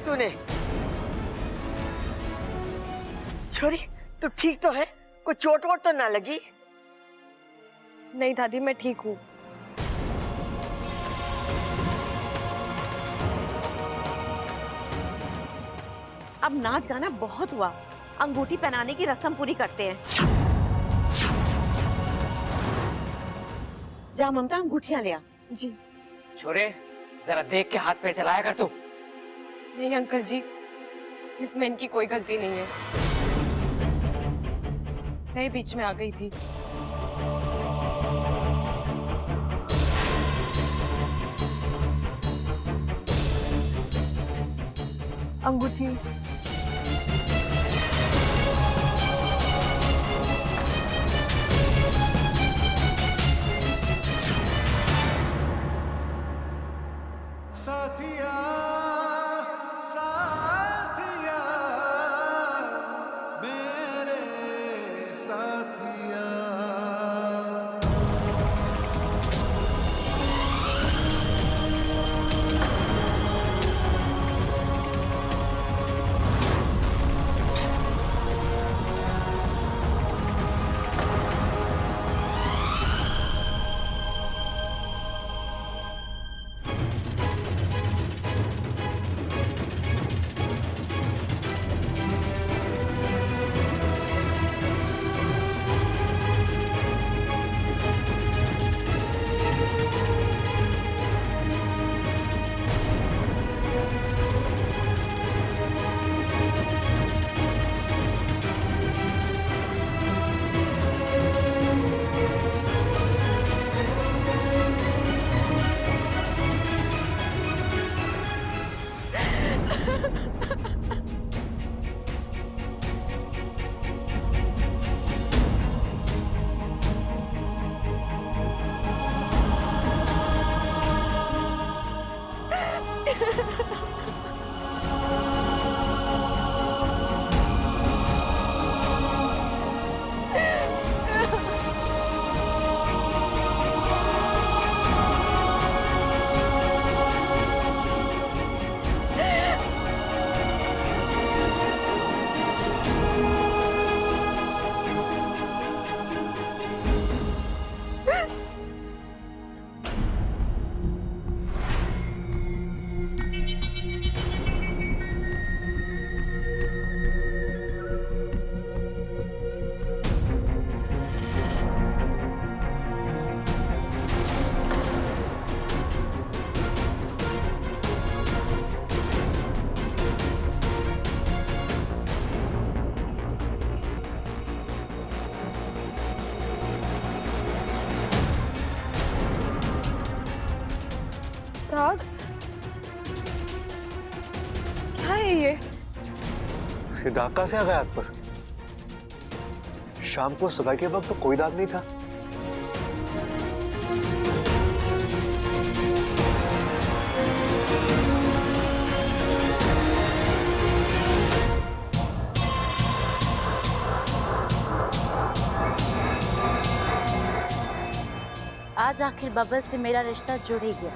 तूने? छोरी, तू ठीक तो है? कोई चोट वोट तो ना लगी? नहीं दादी, मैं ठीक हूँ। अब नाच गाना बहुत हुआ, अंगूठी पहनाने की रस्म पूरी करते हैं। जा ममता, अंगूठियां ले आ। जी। छोरे, जरा देख के हाथ पैर चलाया कर तू। नहीं अंकल जी, इसमें इनकी कोई गलती नहीं है, मैं बीच में आ गई थी। अंगूठी। साथिया साथिया मेरे साथिया। दाग? क्या है ये? दाग कहाँ से आ गया हाथ पर? शाम को सगाई के वक्त तो कोई दाग नहीं था। आज आखिर बबल से मेरा रिश्ता जुड़ ही गया।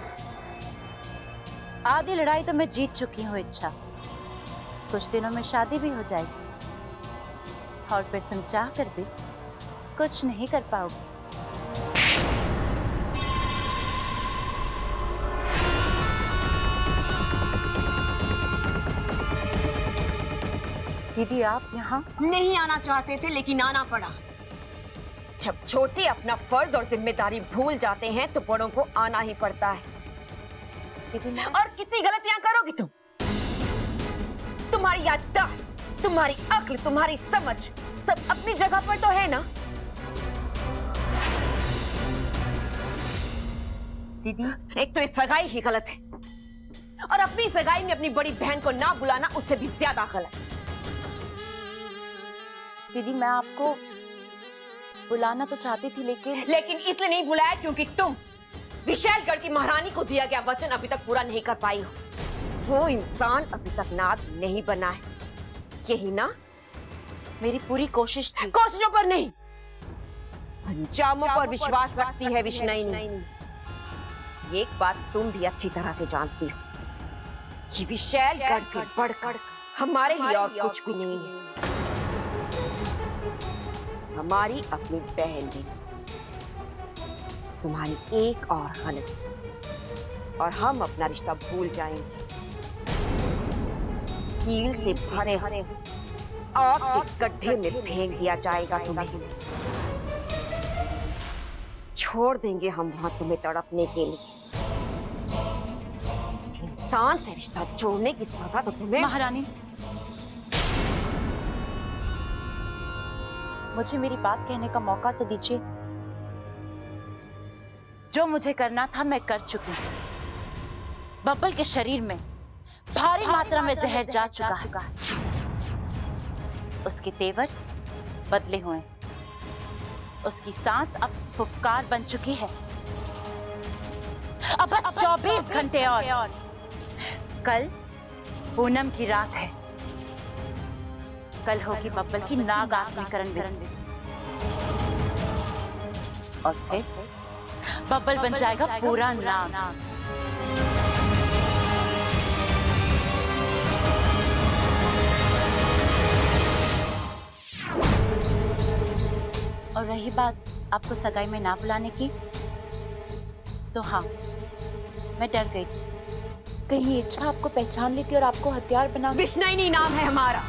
आधी लड़ाई तो मैं जीत चुकी हूँ इच्छा। कुछ दिनों में शादी भी हो जाएगी और फिर तुम चाह कर भी कुछ नहीं कर पाओगे। दीदी, आप यहाँ नहीं आना चाहते थे लेकिन आना पड़ा। जब छोटे अपना फर्ज और जिम्मेदारी भूल जाते हैं तो बड़ों को आना ही पड़ता है। और कितनी गलतियां करोगी तुम? तुम्हारी याददाश्त, तुम्हारी अक्ल, तुम्हारी समझ सब अपनी जगह पर तो है ना? दीदी, एक तो ये सगाई ही गलत है और अपनी सगाई में अपनी बड़ी बहन को ना बुलाना उससे भी ज्यादा गलत। दीदी, मैं आपको बुलाना तो चाहती थी लेकिन इसलिए नहीं बुलाया क्योंकि तुम विशालगढ़ की महारानी को दिया गया वचन अभी तक पूरा नहीं कर पाई हो। वो इंसान अभी तक नाग नहीं बना है, यही ना? मेरी पूरी कोशिश थी। कोशिशों पर नहीं, अंजामों पर विश्वास रखती है विष्णुनी। एक बात तुम भी अच्छी तरह से जानती हो, ये विशैलगढ़ से बढ़कर हमारे लिए और कुछ भी नहीं है। हमारी अपनी बहन भी, तुम्हारी एक और गलती और हम अपना रिश्ता भूल जाएंगे। कील से भरे हरे आग के गड्ढे में फेंक दिया जाएगा तुम्हें। छोड़ देंगे हम वहां तुम्हें तड़पने के लिए। इंसान से रिश्ता जोड़ने की सजा तो तुम्हें। महारानी, मुझे मेरी बात कहने का मौका तो दीजिए। जो मुझे करना था मैं कर चुकी हूं। बब्बल के शरीर में भारी मात्रा में जहर जा चुका है। उसके तेवर बदले हुए, उसकी सांस अब फुफकार बन चुकी है। अब बस 24 घंटे और। कल पूनम की रात है। कल होगी बब्बल की नाग आत्मीकरण विधि और फिर बब्बल बन जाएगा पूरा नाग। और रही बात आपको सगाई में ना बुलाने की, तो हाँ, मैं डर गई। कहीं इच्छा आपको पहचान लेती और आपको हथियार बना। विष्णुनी नाम है हमारा।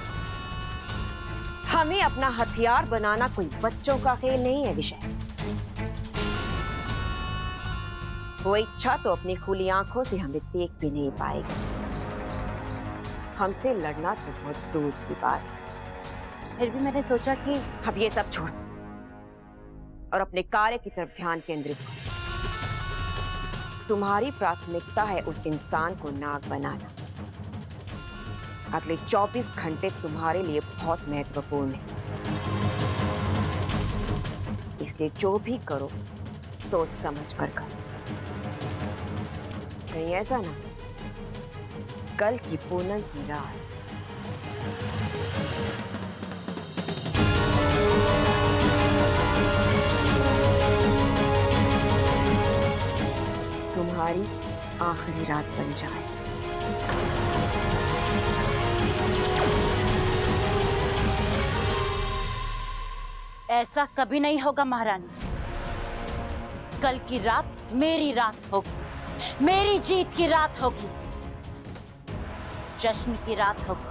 हमें अपना हथियार बनाना कोई बच्चों का खेल नहीं है विषय। वो इच्छा तो अपनी खुली आंखों से हमें देख भी नहीं पाएगी। हमसे लड़ना तो बहुत दूर की बात है। फिर भी मैंने सोचा कि अब ये सब छोड़ और अपने कार्य की तरफ ध्यान केंद्रित करो। तुम्हारी प्राथमिकता है उस इंसान को नाग बनाना। अगले 24 घंटे तुम्हारे लिए बहुत महत्वपूर्ण है, इसलिए जो भी करो सोच समझ कर करो। कहीं ऐसा ना कल की पूनम की रात तुम्हारी आखिरी रात बन जाए। ऐसा कभी नहीं होगा महारानी। कल की रात मेरी रात होगी, मेरी जीत की रात होगी, जश्न की रात होगी।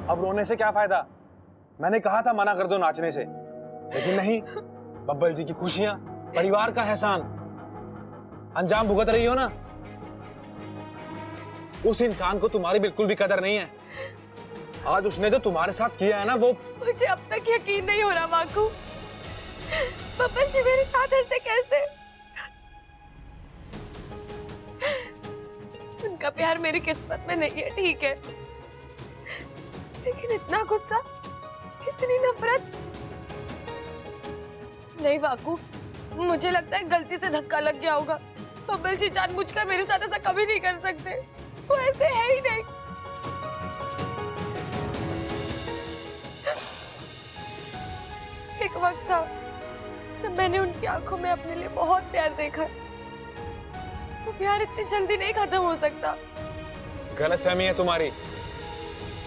अब रोने से क्या फायदा? मैंने कहा था मना कर दो नाचने से, लेकिन नहीं। बब्बल जी की खुशियां, परिवार का एहसान अंजाम भुगत रही हो ना। उस इंसान को तुम्हारी बिल्कुल भी कदर नहीं है। आज उसने तो तुम्हारे साथ किया है ना, वो मुझे अब तक यकीन नहीं हो रहा वाकू। बब्बल जी मेरे साथ ऐसे कैसे? उनका प्यार मेरी किस्मत में नहीं है, ठीक है, लेकिन इतना गुस्सा, इतनी नफरत नहीं वाकू। मुझे लगता है गलती से धक्का लग गया होगा। बब्बल जी जानबूझकर मेरे साथ ऐसा कभी नहीं कर सकते, वो ऐसे है ही नहीं। एक वक्त था जब मैंने उनकी आंखों में अपने लिए बहुत प्यार देखा। वो प्यार इतनी जल्दी नहीं खत्म हो सकता। गलतफहमी है तुम्हारी।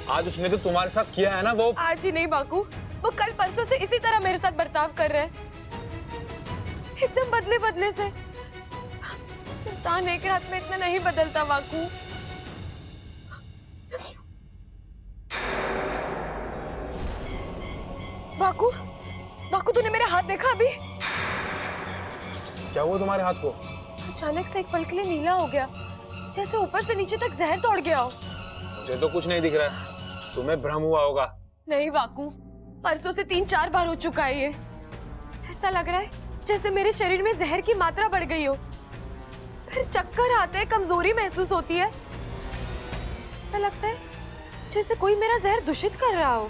आज उसने तो तुम्हारे साथ किया है ना, वो आज ही नहीं बाकू, वो कल परसों से इसी तरह मेरे साथ बर्ताव कर रहे हैं, एकदम बदले बदले से। इंसान एक रात में इतना नहीं बदलता वाकू। वाकू, वाकू तूने मेरा हाथ देखा अभी? क्या हुआ तुम्हारे हाथ को? अचानक से एक पल के लिए नीला हो गया, जैसे ऊपर से नीचे तक जहर दौड़ गया हो। मुझे तो कुछ नहीं दिख रहा है, तुम्हें भ्रम हुआ होगा। नहीं वाकू, परसों से 3-4 बार हो चुका है ये। ऐसा लग रहा है जैसे मेरे शरीर में जहर की मात्रा बढ़ गई हो, फिर चक्कर आते हैं, कमजोरी महसूस होती है। ऐसा लगता है जैसे कोई मेरा जहर दूषित कर रहा हो।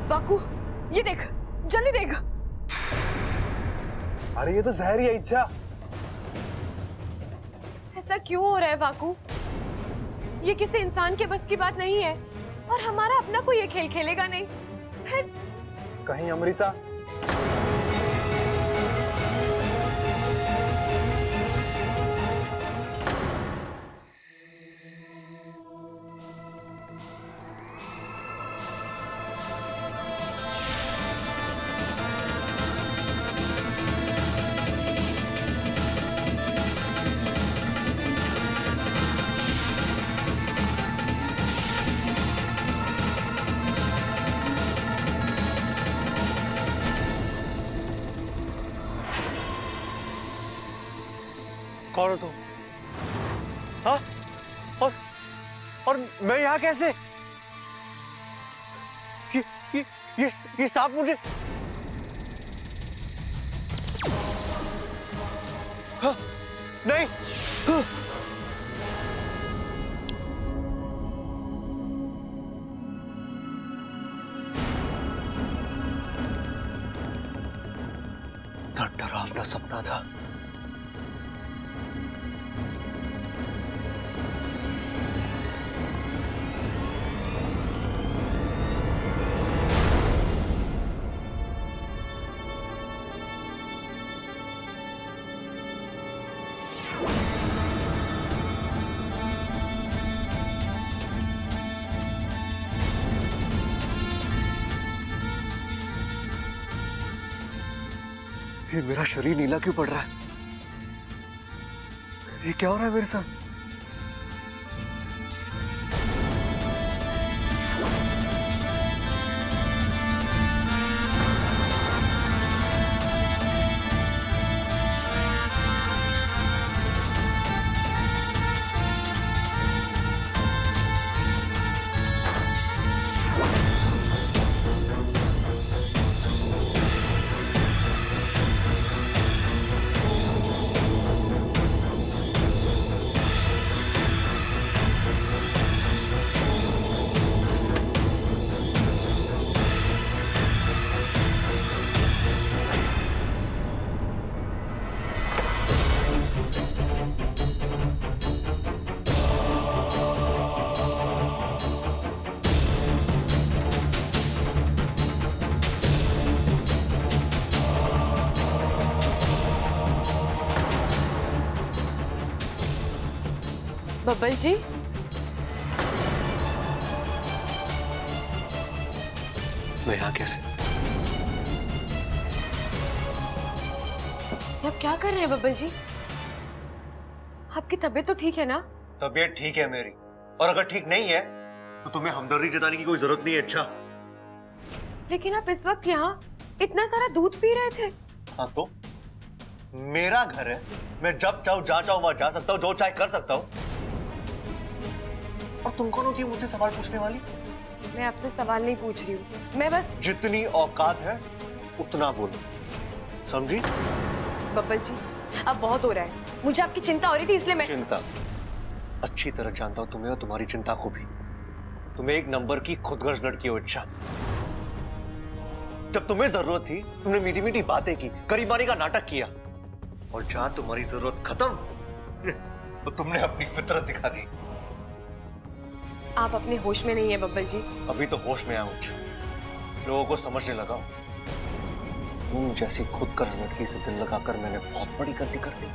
वाकू, ये देख, जल्दी देख। अरे ये तो जहर ही है इच्छा। ऐसा क्यों हो रहा है वाकू? ये किसी इंसान के बस की बात नहीं है, और हमारा अपना कोई ये खेल खेलेगा नहीं। फिर कहीं अमृता कौन हो तुम? हाँ? और मैं यहाँ कैसे? ये सांप मुझे हाँ? नहीं हाँ? डरावना सपना था। ये मेरा शरीर नीला क्यों पड़ रहा है? ये क्या हो रहा है मेरे साथ? बब्बल जी, मैं यहाँ कैसे? आप क्या कर रहे हैं बब्बल जी? आपकी तबीयत तो ठीक है ना? तबीयत ठीक है मेरी, और अगर ठीक नहीं है तो तुम्हें हमदर्दी जताने की कोई जरूरत नहीं है। अच्छा, लेकिन आप इस वक्त यहाँ इतना सारा दूध पी रहे थे। हाँ तो मेरा घर है, मैं जब चाहूँ जहाँ चाहूँ वहां जा सकता हूँ, जो चाहे कर सकता हूँ। और तुम कौन होती है मुझसे सवाल पूछने वाली? मैं आपसे सवाल नहीं पूछ रही हूँ, मैं बस जितनी औकात है उतना बोलो, समझी? बब्बल जी, अब बहुत हो रहा है, मुझे आपकी चिंता हो रही थी इसलिए मैं चिंता? अच्छी तरह जानता हूँ तुम्हें और तुम्हारी चिंता को भी। तुम्हें एक नंबर की खुदगर्ज लड़की हो। अच्छा, जब तुम्हें जरूरत थी तुमने मीठी मीठी बातें की, करीबानी का नाटक किया, और जहां तुम्हारी जरूरत खत्म तो तुमने अपनी फितरत दिखा दी। आप अपने होश में नहीं है बब्बल जी। अभी तो होश में आया हूं, लोगों को समझने लगा। तुम जैसी खुदगर्ज लड़की से दिल लगाकर मैंने बहुत बड़ी गलती कर दी।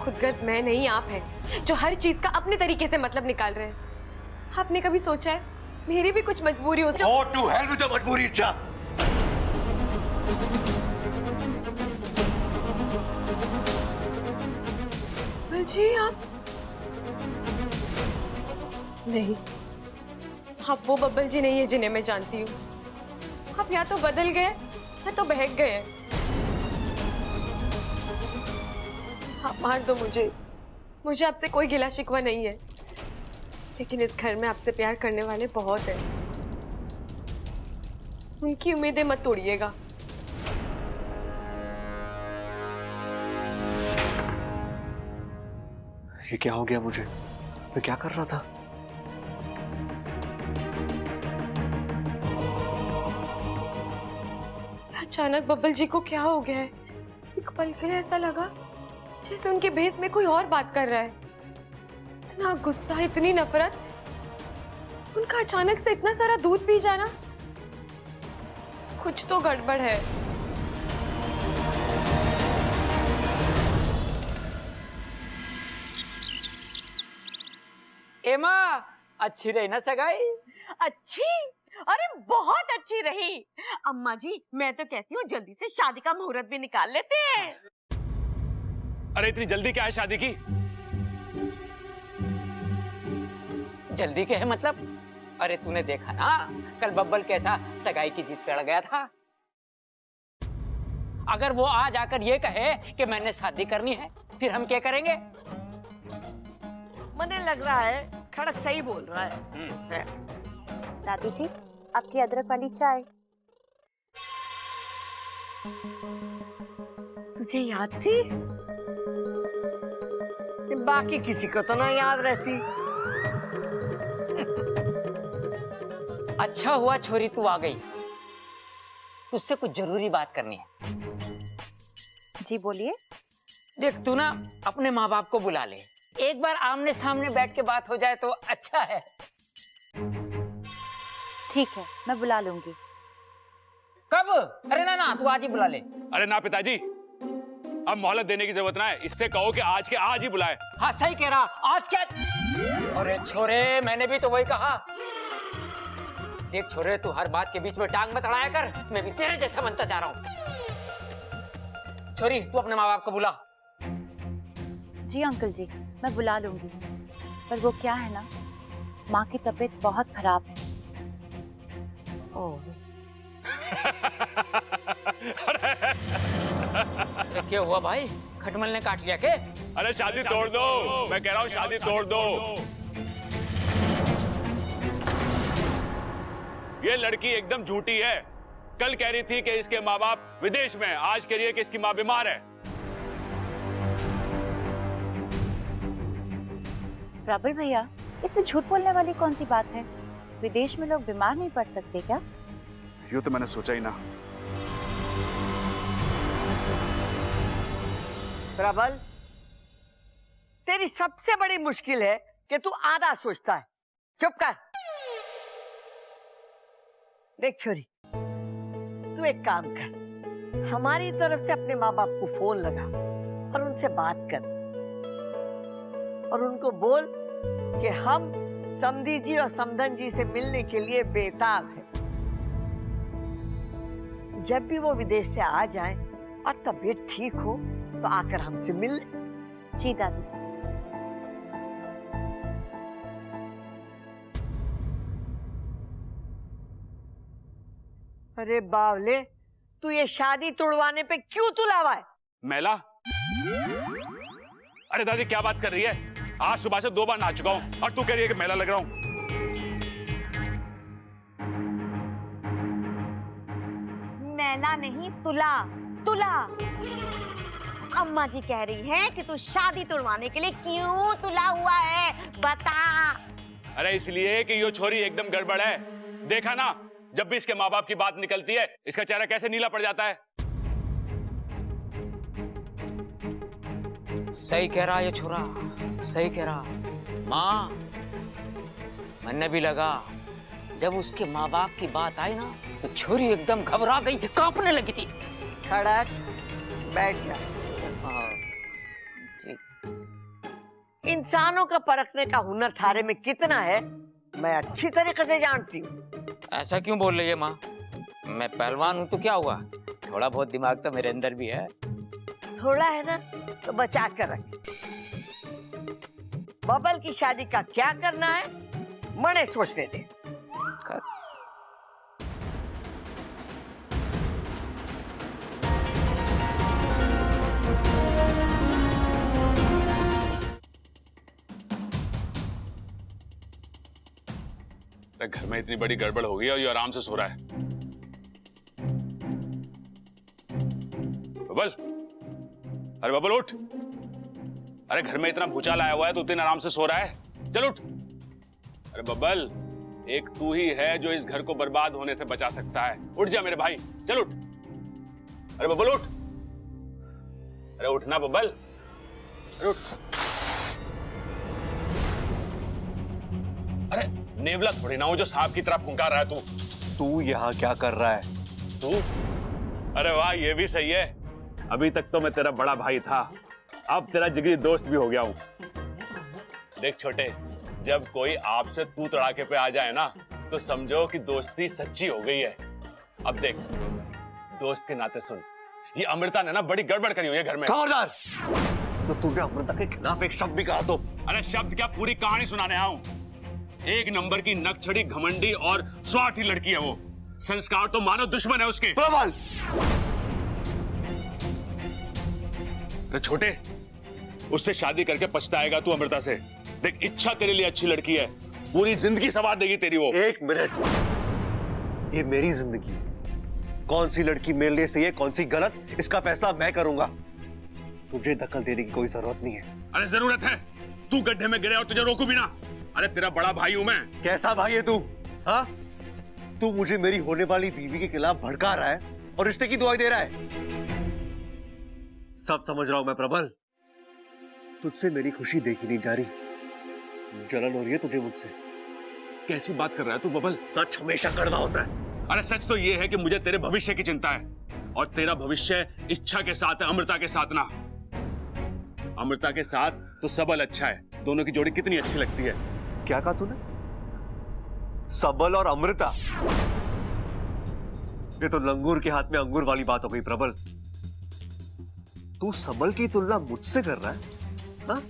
खुदगर्ज मैं नहीं, आप हैं जो हर चीज का अपने तरीके से मतलब निकाल रहे हैं। आपने कभी सोचा है मेरी भी कुछ मजबूरी हो? Go to hell with your मजबूरी। अच्छा, बब्बल जी, आप नहीं, आप वो बब्बल जी नहीं है जिन्हें मैं जानती हूँ। आप या तो बदल गए या तो बहक गए। आप मार दो मुझे आपसे कोई गिला शिकवा नहीं है, लेकिन इस घर में आपसे प्यार करने वाले बहुत हैं। उनकी उम्मीदें मत तोड़िएगा। ये क्या हो गया मुझे? मैं क्या कर रहा था? अचानक बब्बल जी को क्या हो गया है? एक पल के लिए ऐसा लगा जैसे उनके भेस में कोई और बात कर रहा है। इतना गुस्सा, इतनी नफरत, उनका अचानक से इतना सारा दूध पी जाना, कुछ तो गड़बड़ है। एमा अच्छी रही ना सगाई? अच्छी? अरे बहुत अच्छी रही अम्मा जी। मैं तो कहती हूँ जल्दी से शादी का मुहूर्त भी निकाल लेते हैं। अरे इतनी जल्दी क्या है शादी की? जल्दी क्या है मतलब? अरे तूने देखा ना कल बब्बल कैसा सगाई की जीत पे अड़ गया था। अगर वो आज आकर ये कहे कि मैंने शादी करनी है, फिर हम क्या करेंगे? मुझे लग रहा है खड़क सही बोल रहा है। दादी जी, आपकी अदरक वाली चाय। तुझे याद थी? बाकी किसी को तो ना याद रहती। अच्छा हुआ छोरी तू आ गई, तुझसे कुछ जरूरी बात करनी है। जी बोलिए। देख तू ना अपने माँ बाप को बुला ले, एक बार आमने सामने बैठ के बात हो जाए तो अच्छा है। ठीक है, मैं बुला लूंगी। कब? अरे ना ना, तू आज ही बुला ले। अरे ना पिताजी, अब मोहलत देने की जरूरत ना है, इससे कहो कि आज के आज ही बुलाए। हाँ सही कह रहा, आज क्या? अरे छोरे, मैंने भी तो वही कहा। देख छोरे, तू हर बात के बीच में टांग मत अड़ाया कर, मैं भी तेरे जैसा बनता जा रहा हूँ। छोरी, तू अपने माँ बाप को बुला। जी अंकल जी, मैं बुला लूंगी, पर वो क्या है ना, माँ की तबीयत बहुत खराब है। अरे क्या हुआ भाई, खटमल ने काट लिया के? अरे शादी तोड़ दो, मैं कह रहा हूँ शादी तोड़ दो। ये लड़की एकदम झूठी है। कल कह रही थी कि इसके माँ बाप विदेश में, आज कह रही है कि इसकी माँ बीमार है। प्रबल भैया, इसमें झूठ बोलने वाली कौन सी बात है? विदेश में लोग बीमार नहीं पड़ सकते क्या? यूं तो मैंने सोचा ही ना। प्रबल, तेरी सबसे बड़ी मुश्किल है कि तू आधा सोचता है। चुप कर। देख छोरी, तू एक काम कर, हमारी तरफ से अपने माँ बाप को फोन लगा और उनसे बात कर और उनको बोल कि हम समधी जी और समधन जी से मिलने के लिए बेताब हैं। जब भी वो विदेश से आ जाएं और तबीयत ठीक हो तो आकर हमसे मिल ले। जी दादी जी। अरे बावले, तू ये शादी तोड़वाने पे क्यों तुलावा है? मैला? अरे दादी क्या बात कर रही है? आज सुबह से 2 बार नहा चुका हूँ और तू कह रही है कि मेला लग रहा हूँ। मैला नहीं, तुला तुला। अम्मा जी कह रही हैं कि तू शादी तोड़वाने के लिए क्यों तुला हुआ है, बता। अरे इसलिए कि ये छोरी एकदम गड़बड़ है। देखा ना, जब भी इसके माँ बाप की बात निकलती है इसका चेहरा कैसे नीला पड़ जाता है। सही कह रहा ये छोरा, सही कह रहा। माँ, मैंने भी लगा जब उसके माँ बाप की बात आई ना तो छोरी एकदम घबरा गई, कांपने लगी थी। खड़क, बैठ जा। जी। इंसानों का परखने का हुनर थारे में कितना है मैं अच्छी तरीके से जानती हूँ। ऐसा क्यों बोल रही है माँ? मैं पहलवान हूँ तो क्या हुआ, थोड़ा बहुत दिमाग तो मेरे अंदर भी है। थोड़ा है ना तो बचा कर रख। बबल की शादी का क्या करना है मने सोचने दे। घर में इतनी बड़ी गड़बड़ हो गई और ये आराम से सो रहा है। बबल, अरे बबल उठ। अरे घर में इतना भूचाल आया हुआ है तो इतने आराम से सो रहा है, चल उठ। अरे बबल, एक तू ही है जो इस घर को बर्बाद होने से बचा सकता है। उठ जा मेरे भाई, चल उठ। अरे बबल उठ। अरे उठना बबल, अरे उठ। अरे नेवला थोड़ी ना हो जो सांप की तरह फुंकार रहा है तू। तू यहाँ क्या कर रहा है? तू? अरे वाह, ये भी सही है। अभी तक तो मैं तेरा बड़ा भाई था, अब तेरा जिगरी दोस्त भी हो गया हूं। देख छोटे, जब कोई आपसे तू तड़ाके पे आ जाए ना तो समझो कि दोस्ती सच्ची हो गई है। अब देख, दोस्त के नाते सुन, ये अमृता ने ना बड़ी गड़बड़ करी हुई है घर में। खबरदार, तो तूने अमृता के खिलाफ एक शब्द भी कहा तो? अरे शब्द क्या, पूरी कहानी सुनाने आऊं। एक नंबर की नकछड़ी, घमंडी और स्वार्थी लड़की है वो। संस्कार तो मानो दुश्मन है उसके। प्रबल, अरे छोटे, उससे शादी करके पछताएगा तू अमृता से। देख, इच्छा तेरे लिए अच्छी लड़की है, पूरी जिंदगी संवार देगी तेरी वो। एक मिनट, ये मेरी जिंदगी, कौन सी लड़की मेरे लिए सही है, कौन सी गलत, इसका फैसला मैं करूंगा। तुझे दखल देने की कोई जरूरत नहीं है। अरे जरूरत है, तू गड्ढे में गिरे और तुझे रोकू भी ना। अरे तेरा बड़ा भाई हूं मैं। कैसा भाई है तू? हाँ, तू मुझे मेरी होने वाली बीवी के खिलाफ भड़का रहा है और रिश्ते की दुआई दे रहा है। सब समझ रहा हूं मैं प्रबल, तुझसे मेरी खुशी देखी नहीं जा रही। जलन हो रही है तुझे मुझसे। कैसी बात कर रहा है तू बबल? सच हमेशा कड़वा होता है। अरे सच तो ये है कि मुझे तेरे भविष्य की चिंता है, और तेरा भविष्य इच्छा के साथ है, अमृता के साथ ना। अमृता के साथ तो सबल अच्छा है, दोनों की जोड़ी कितनी अच्छी लगती है। क्या कहा तूने? सबल और अमृता? ये तो लंगूर के हाथ में अंगूर वाली बात हो गई प्रबल। तू सबल की तुलना मुझसे कर रहा है? हाँ?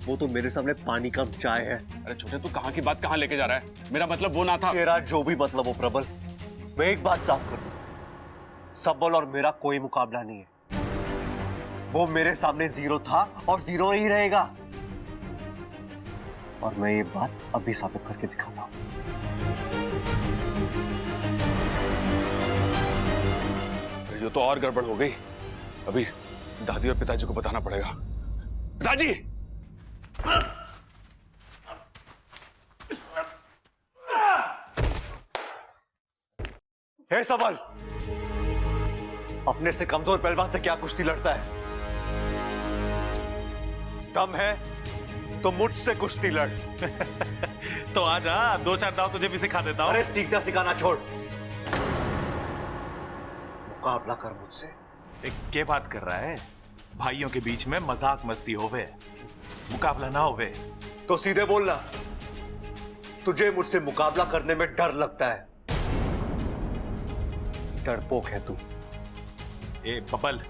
वो तो मेरे सामने पानी कम चाय है। अरे छोटे, तू कहां की बात कहां लेके जा रहा है? मेरा मतलब वो ना था। तेरा जो भी मतलब हो प्रबल, मैं एक बात साफ कर दूं, सबल और मेरा कोई मुकाबला नहीं है। वो मेरे सामने जीरो था और जीरो ही रहेगा, और मैं ये बात अभी साबित करके दिखाता हूं। ये तो और गड़बड़ हो गई। अभी दादी और पिताजी को बताना पड़ेगा। पिताजी! हे सबल, अपने से कमजोर पहलवान से क्या कुश्ती लड़ता है? दम है तो मुझसे कुश्ती लड़। तो आजा, 2-4 दाव तुझे भी सिखा देता हूं। अरे सीखना सिखाना छोड़, मुकाबला कर मुझसे। क्या बात कर रहा है? भाइयों के बीच में मजाक मस्ती होवे, मुकाबला ना होवे। तो सीधे बोलना, तुझे मुझसे मुकाबला करने में डर लगता है। डरपोक है तू। ए बबल,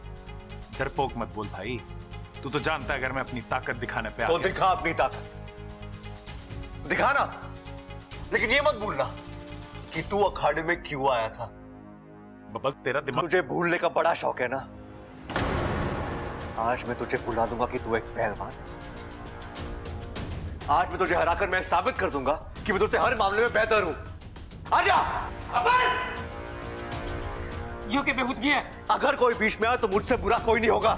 डरपोक मत बोल भाई। तू तो जानता है अगर मैं अपनी ताकत दिखाने पे आ तो गया। दिखा अपनी ताकत, दिखाना, लेकिन ये मत भूलना कि तू अखाड़े में क्यों आया था। बबल, तेरा दिमाग। तुझे भूलने का बड़ा शौक है ना? आज मैं तुझे भुला दूंगा कि तू एक पहलवान है। आज मैं तुझे हराकर मैं साबित कर दूंगा कि मैं तुझसे हर मामले में बेहतर हूं। आजा! यो के बेहूदगी है। अगर कोई बीच में आए तो मुझसे बुरा कोई नहीं होगा।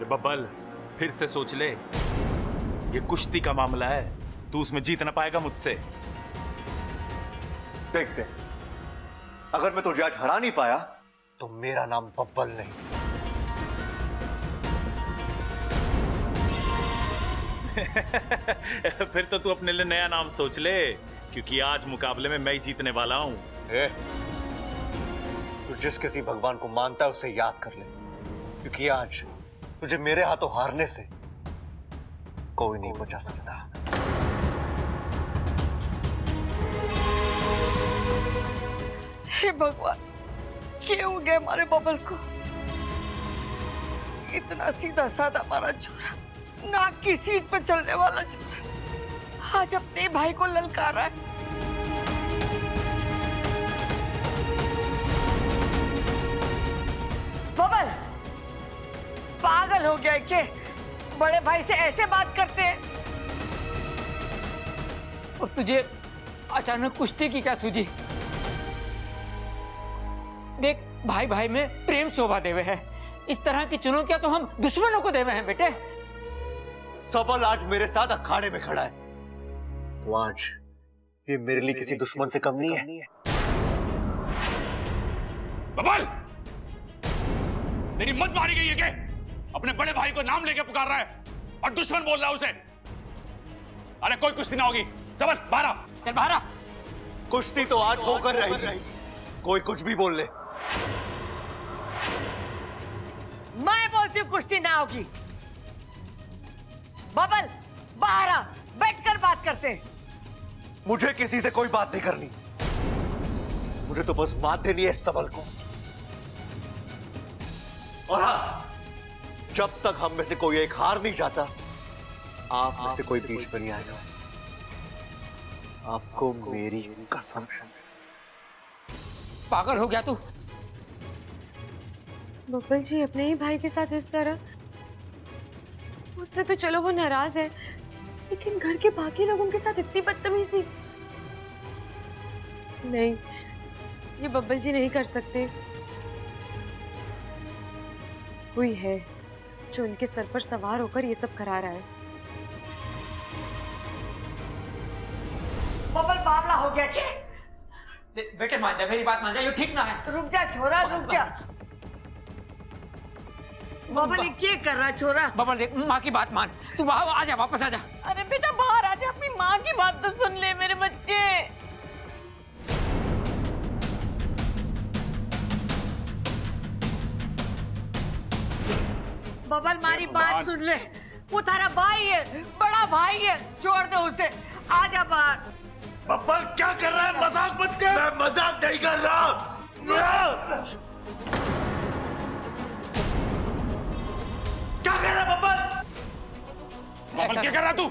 बबल, फिर से सोच ले, ये कुश्ती का मामला है, तू उसमें जीत ना पाएगा मुझसे। देखते, अगर मैं तुझे आज हरा नहीं पाया तो मेरा नाम बब्बल नहीं। फिर तो तू अपने लिए नया नाम सोच ले, क्योंकि आज मुकाबले में मैं ही जीतने वाला हूं। तू जिस किसी भगवान को मानता है उसे याद कर ले, क्योंकि आज तुझे मेरे हाथों हारने से कोई नहीं बचा सकता। हे भगवान, क्या हो गया हमारे बबल को? इतना सीधा साधा हमारा छोरा, नाक की सीट पर चलने वाला छोरा, आज अपने भाई को ललकारा है। बबल पागल हो गया है क्या? बड़े भाई से ऐसे बात करते हैं? और तुझे अचानक कुश्ती की क्या सूझी? देख, भाई भाई में प्रेम शोभा देवे है। इस तरह की चुनौतियां तो हम दुश्मनों को देवे हैं बेटे। सबल आज मेरे साथ अखाड़े में खड़ा है, तो आज ये मेरे लिए किसी दुश्मन से कम नहीं है। बबल! तेरी मत मारी गई है क्या? अपने बड़े भाई को नाम लेके पुकार रहा है और दुश्मन बोल रहा है उसे। अरे कोई कुश्ती ना होगी। सबल, बाहर आ। चल बाहर आ। कुश्ती तो आज होकर रहेगी, कोई कुछ भी बोल ले। मैं बोलती हूँ कुश्ती ना होगी। बबल बाहर आ, बैठकर बात करते हैं। मुझे किसी से कोई बात नहीं करनी, मुझे तो बस बात देनी है सबल को। और हाँ, जब तक हम में से कोई एक हार नहीं जाता, आप में से कोई बीच में नहीं आएगा। आपको मेरी कसम है। पागल हो गया तू? बब्बल जी अपने ही भाई के साथ इस तरह, मुझसे तो चलो वो नाराज है, लेकिन घर के बाकी लोगों के साथ इतनी बदतमीजी नहीं, ये बब्बल जी नहीं कर सकते। कोई है जो उनके सर पर सवार होकर ये सब करा रहा है। बबल बावला हो गया क्या? बेटे मान जा, मेरी बात मान जा, ये ठीक ना है। रुक जा छोरा, रुक जा। बबल ये क्या कर रहा छोरा? बबल देख, माँ की बात मान, तू वहां आ जा, वापस आ जा। अरे बेटा बाहर आ जा, अपनी माँ की बात तो सुन ले मेरे बच्चे। बबल मारी बात सुन ले, वो तारा भाई है, बड़ा भाई है, छोड़ दे उसे, आ जा बाहर। बब्बल क्या कर रहा है? मजाक मत कर। मैं मजाक नहीं कर रहा। क्या कर रहा है बब्बल? बबल क्या कर रहा तू?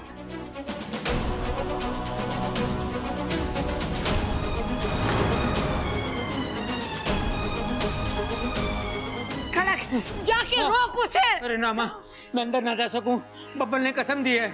खड़क जाके रोक उसे। अरे ना माँ, मैं अंदर ना जा सकूं, बब्बल ने कसम दी है।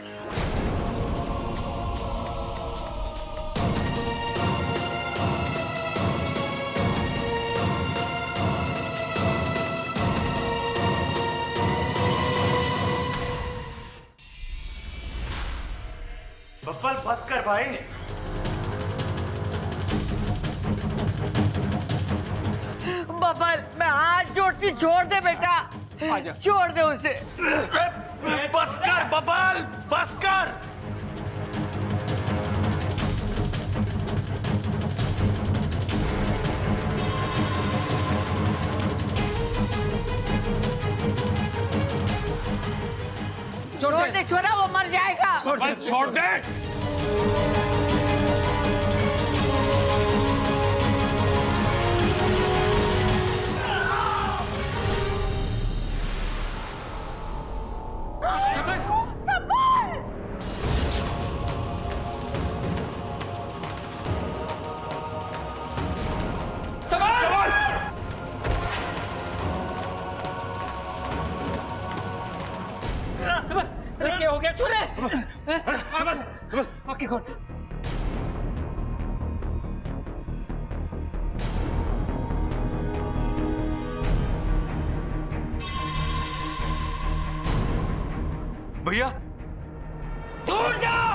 बब्बल बस कर भाई। बबल मैं हाथ जोड़ती, छोड़ दे बेटा, छोड़ दे उसे। बस कर बब्बल, बस कर। छोड़ दे छोरा, वो मर जाएगा। बबल छोड़ दे। क्या हो गया? छोड़े। आंखें खोल। भैया दूर जाओ,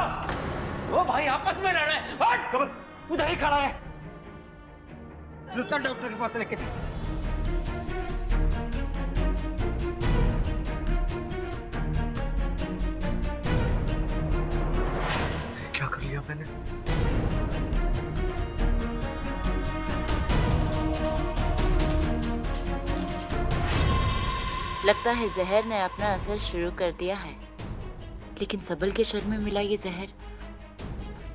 वो भाई आपस में लड़ रहे हैं। हट! सबल उधर ही खड़ा है, चल डॉक्टर के पास लेके चल। क्या कर लिया मैंने? लगता है जहर ने अपना असर शुरू कर दिया है, लेकिन सबल के शरीर में मिला ये जहर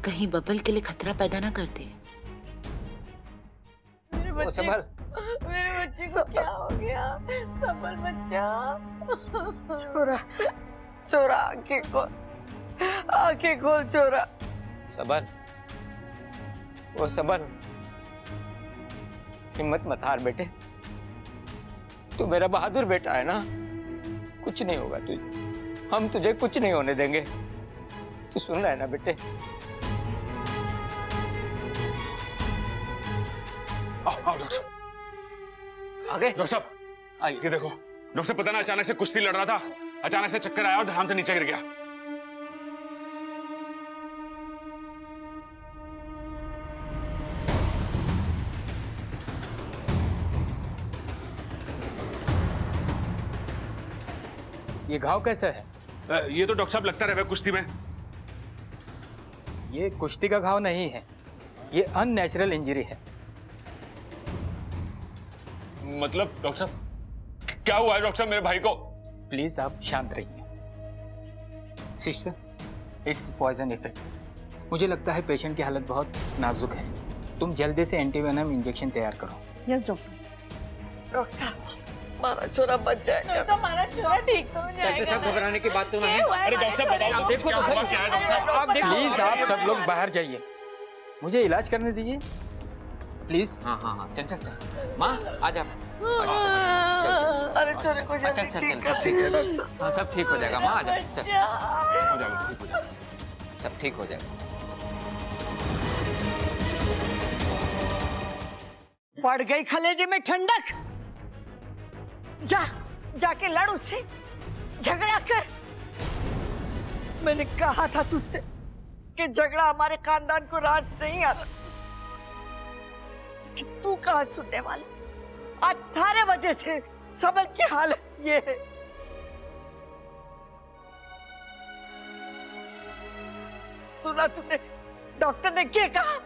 कहीं बबल के लिए खतरा पैदा ना कर दे। वो सबल, मेरे बच्चे को क्या हो गया? सबल बच्चा। छोरा छोरा, आंखें खोल, आंखें खोल छोरा। सबल, वो सबल, हिम्मत मत हार बेटे, तू मेरा बहादुर बेटा है ना, कुछ नहीं होगा तुझे, हम तुझे कुछ नहीं होने देंगे। तू सुन रहा है ना बेटे? आओ डॉक्टर साहब। आगे डॉक्टर साहब आइए। ये देखो, डॉक्टर साहब पता ना अचानक से कुश्ती लड़ रहा था, अचानक से चक्कर आया और धड़ाम से नीचे गिर गया। ये घाव कैसा है? ये तो डॉक्टर साहब लगता रहे कुश्ती में। ये कुश्ती का घाव नहीं है, ये अननेचुरल इंजरी है। मतलब डॉक्टर साहब क्या हुआ है डॉक्टर साहब मेरे भाई को? प्लीज आप शांत रहिए। Sister, it's poison effect. मुझे लगता है पेशेंट की हालत बहुत नाजुक है। तुम जल्दी से एंटीवेनम इंजेक्शन तैयार करो। Yes doctor. डॉक्टर साहब, हमारा छोरा बच जाएगा। तो हमारा छोरा ठीक तो हो जाएगा। सब घबराने की बात तो नहीं है। अरे डॉक्टर साहब बताओ आप देखो तो सही। क्या है डॉक्टर साहब? आप देखो प्लीज, आप सब लोग बाहर जाइए, मुझे इलाज करने दीजिए प्लीज। हाँ हाँ हाँ, चल चल चल। माँ आ जा। अरे छोरे को चल जल्दी चल ठीक चल, कर सब दीजिए ठीक डॉक्टर साहब। हाँ सब ठीक हो जाएगा माँ, आ जा। चल, हो जाएगा, ठीक हो जाएगा। सब ठीक हो जाएगा। पड़ गई कलेजे में ठंडक। जाके लड़ उससे, झगड़ा कर। मैंने कहा था तुझसे कि झगड़ा हमारे खानदान को राज नहीं आता। कि तू कहाँ सुनने वाली। 18 बजे से सबल की हालत ये है। सुना तूने डॉक्टर ने क्या कहा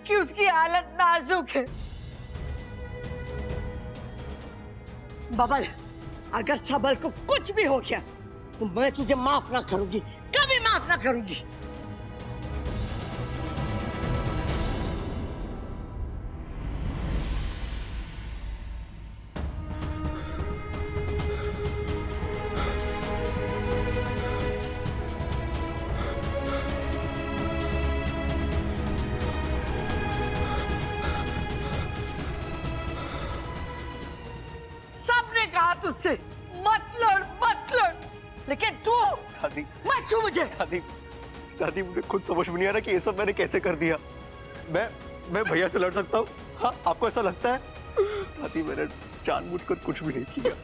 कि उसकी हालत नाजुक है। बबल, अगर सबल को कुछ भी हो गया तो मैं तुझे माफ ना करूंगी, कभी माफ ना करूंगी। सबने कहा तुझसे मत लड़, लेकिन तू दादी, मत छू मुझे। दादी मुझे खुद समझ में नहीं आ रहा कि ये सब मैंने कैसे कर दिया। मैं भैया से लड़ सकता हूँ? हाँ, आपको ऐसा लगता है? दादी, मैंने जानबूझकर कुछ भी नहीं किया।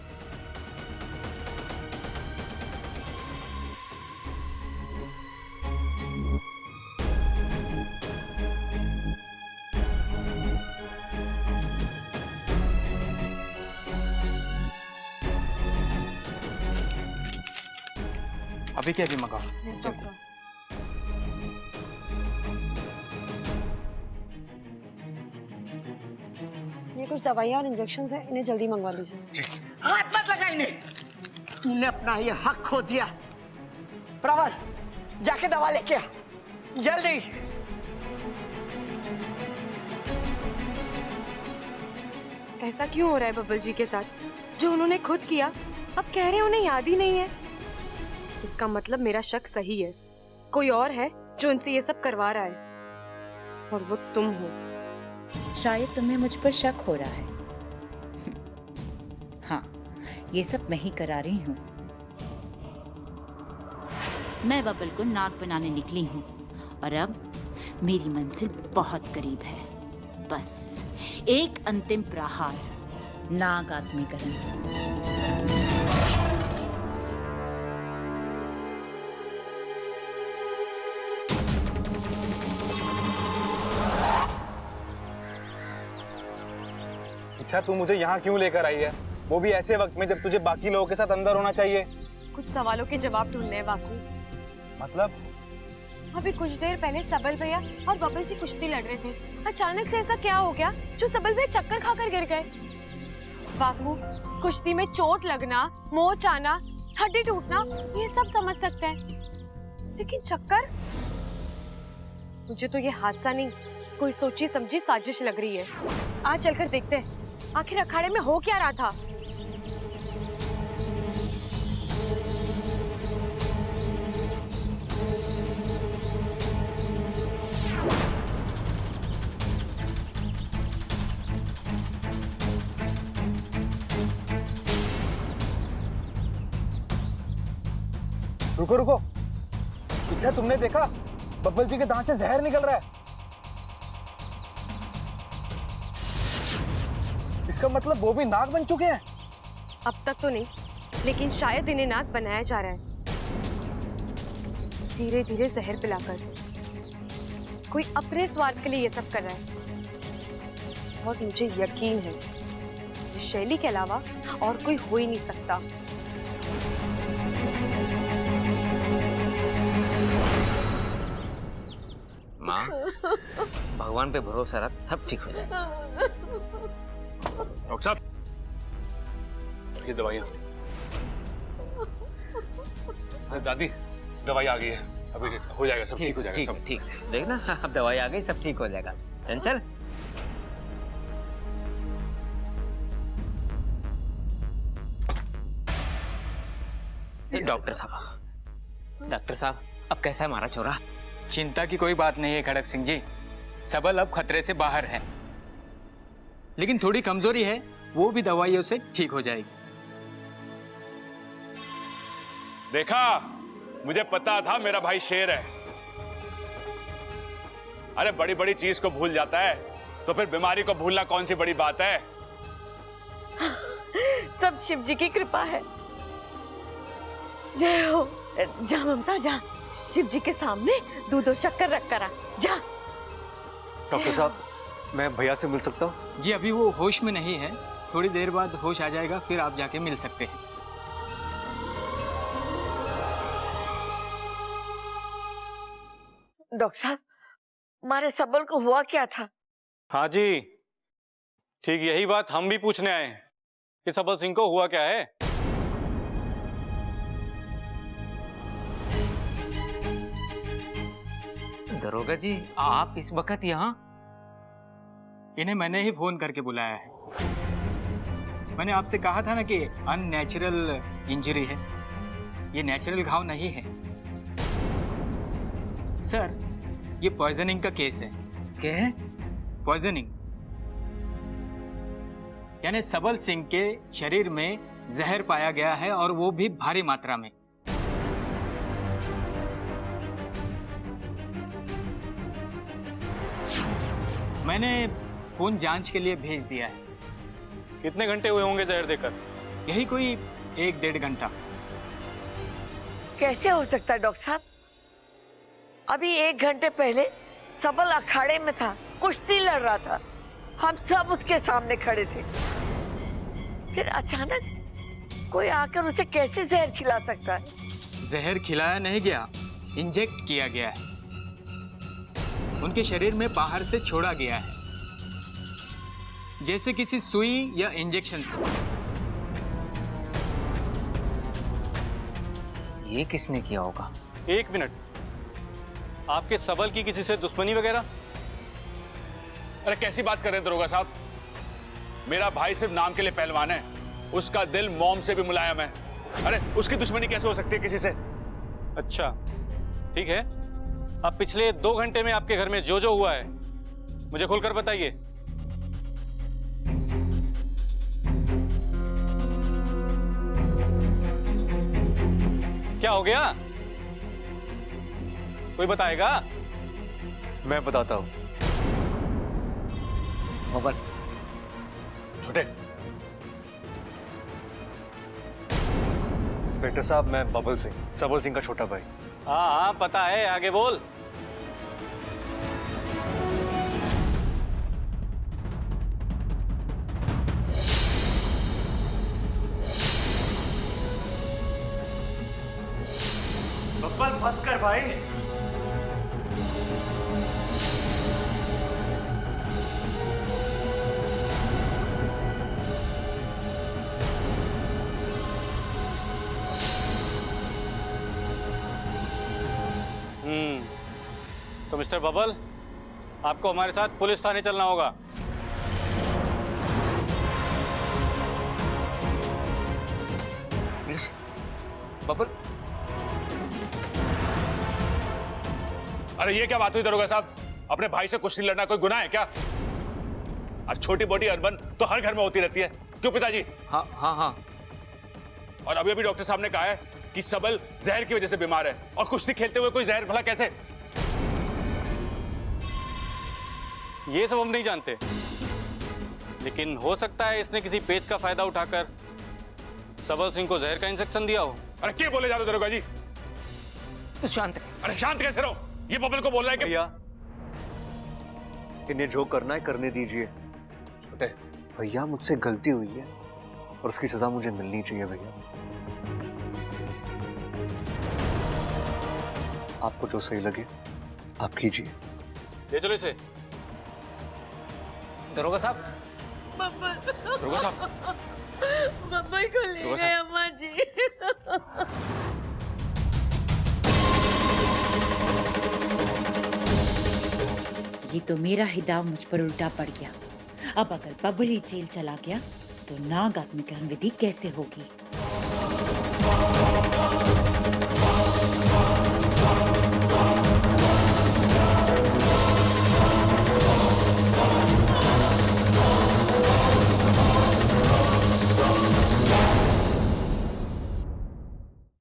अभी क्या भी मंगाओ। Yes doctor. ये कुछ दवाइयाँ और इंजेक्शन है, इन्हें जल्दी मंगवा लीजिए। हाथ मत लगा इन्हें। तूने अपना ये हक खो दिया। प्रबल, जाके दवा लेके आ, जल्दी। ऐसा क्यों हो रहा है बब्बल जी के साथ? जो उन्होंने खुद किया, अब कह रहे हैं उन्हें याद ही नहीं है। इसका मतलब मेरा शक सही है। कोई और है जो इनसे ये सब करवा रहा है, और वो तुम हो। शायद तुम्हें मुझ पर शक हो रहा है। हाँ, ये सब मैं ही करा रही हूँ। मैं बबल को नाग बनाने निकली हूँ और अब मेरी मंजिल बहुत करीब है। बस एक अंतिम प्रहार, नाग आत्मीकरण। अच्छा, तू मुझे यहाँ क्यों लेकर आई है? वो भी ऐसे वक्त में जब तुझे बाकी लोगों के साथ अंदर होना चाहिए। कुछ सवालों के जवाब ढूंढने हैं बाकू। मतलब? अभी कुछ देर पहले सबल भैया और बबल जी कुश्ती लड़ रहे थे। अचानक से ऐसा क्या हो गया जो सबल भैया चक्कर खाकर गिर गए? बाकू, कुश्ती में चोट लगना, मोच आना, हड्डी टूटना, ये सब समझ सकते हैं, लेकिन चक्कर? मुझे तो ये हादसा नहीं, कोई सोची समझी साजिश लग रही है। आज चलकर देखते हैं आखिर अखाड़े में हो क्या रहा था। रुको रुको, अच्छा तुमने देखा बब्बल जी के दांत से जहर निकल रहा है। इसका मतलब वो भी नाग बन चुके हैं। अब तक तो नहीं, लेकिन शायद इन्हें नाग बनाया जा रहा है, धीरे धीरे जहर पिलाकर। कोई अपने स्वार्थ के लिए ये सब कर रहा है, और मुझे यकीन है इस शैली के अलावा और कोई हो ही नहीं सकता। माँ, भगवान पे भरोसा रख, सब ठीक हो जाएगा। डॉक्टर साहब, ये दवाइयाँ। अरे दादी, दवाई आ गई है, अभी हो जाएगा, सब ठीक हो जाएगा सब। ठीक, देख ना, अब दवाई आ गई, सब ठीक हो जाएगा। चल डॉक्टर साहब अब कैसा है हमारा छोरा? चिंता की कोई बात नहीं है खड़क सिंह जी, सबल अब खतरे से बाहर है, लेकिन थोड़ी कमजोरी है, वो भी दवाइयों से ठीक हो जाएगी। देखा, मुझे पता था मेरा भाई शेर है। अरे बड़ी बड़ी चीज को भूल जाता है, तो फिर बीमारी को भूलना कौन सी बड़ी बात है? सब शिव जी की कृपा है। जय हो। जा ममता जा, शिव जी के सामने दूध और शक्कर रख कर आ, जा। डॉक्टर साहब, मैं भैया से मिल सकता हूँ? जी अभी वो होश में नहीं है, थोड़ी देर बाद होश आ जाएगा, फिर आप जाके मिल सकते हैं। डॉक्टर साहब, हमारे सबल को हुआ क्या था? हाँ जी, ठीक यही बात हम भी पूछने आए हैं कि सबल सिंह को हुआ क्या है। दरोगा जी, आप इस वक्त यहाँ? इन्हें मैंने ही फोन करके बुलाया है। मैंने आपसे कहा था ना कि अननेचुरल इंजरी है, ये नेचुरल घाव नहीं है। सर, ये पॉइजनिंग का केस है। क्या है? पॉइजनिंग यानी सबल सिंह के शरीर में जहर पाया गया है, और वो भी भारी मात्रा में। मैंने खून जांच के लिए भेज दिया है। कितने घंटे हुए होंगे जहर देकर? यही कोई 1-1.5 घंटा। कैसे हो सकता है डॉक्टर साहब? अभी 1 घंटे पहले सबल अखाड़े में था, कुश्ती लड़ रहा था, हम सब उसके सामने खड़े थे। फिर अचानक कोई आकर उसे कैसे जहर खिला सकता है? जहर खिलाया नहीं गया, इंजेक्ट किया गया है, उनके शरीर में बाहर से छोड़ा गया है, जैसे किसी सुई या इंजेक्शन से। ये किसने किया होगा? 1 मिनट, आपके सबल की किसी से दुश्मनी वगैरह? अरे कैसी बात कर रहे हैं दरोगा साहब? मेरा भाई सिर्फ नाम के लिए पहलवान है, उसका दिल मोम से भी मुलायम है। अरे उसकी दुश्मनी कैसे हो सकती है किसी से? अच्छा ठीक है, अब पिछले 2 घंटे में आपके घर में जो जो हुआ है मुझे खुलकर बताइए। क्या हो गया? कोई बताएगा? मैं बताता हूँ। बबल, छोटे, इंस्पेक्टर साहब, मैं बबल सिंह, सबल सिंह का छोटा भाई। हाँ हाँ पता है, आगे बोल। बब्बल फंस कर भाई। तो मिस्टर बबल, आपको हमारे साथ पुलिस थाने चलना होगा। पुलिस? बबल, अरे ये क्या बात हुई दरोगा साहब? अपने भाई से कुश्ती लड़ना कोई गुनाह है क्या? और छोटी मोटी अनबन तो हर घर में होती रहती है, क्यों पिताजी? हाँ हाँ हाँ, और अभी अभी डॉक्टर साहब ने कहा है कि सबल जहर की वजह से बीमार है, और कुश्ती खेलते हुए कोई जहर भला कैसे? ये सब हम नहीं जानते, लेकिन हो सकता है इसने किसी पेच का फायदा उठाकर सबल सिंह को जहर का इंजेक्शन दिया हो। अरे क्या बोले जा रहे हो दरोगा जी? तू शांत रह। अरे शांत कैसे रहो? ये बबल को बोल रहा है कि भैया, इन्हें जो करना है करने दीजिए। छोटे, भैया मुझसे गलती हुई है और उसकी सजा मुझे मिलनी चाहिए भैया। आपको जो सही लगे आप कीजिए। ले चलो इसे। दरोगा साहब, दरोगा साहब, बब्बल को ले दरोगा गए साहब। अम्मा जी। लगी तो मेरा ही दाव मुझ पर उल्टा पड़ गया। अब अगर बबल ही जेल चला गया तो नाग आत्मीकरण विधि कैसे होगी?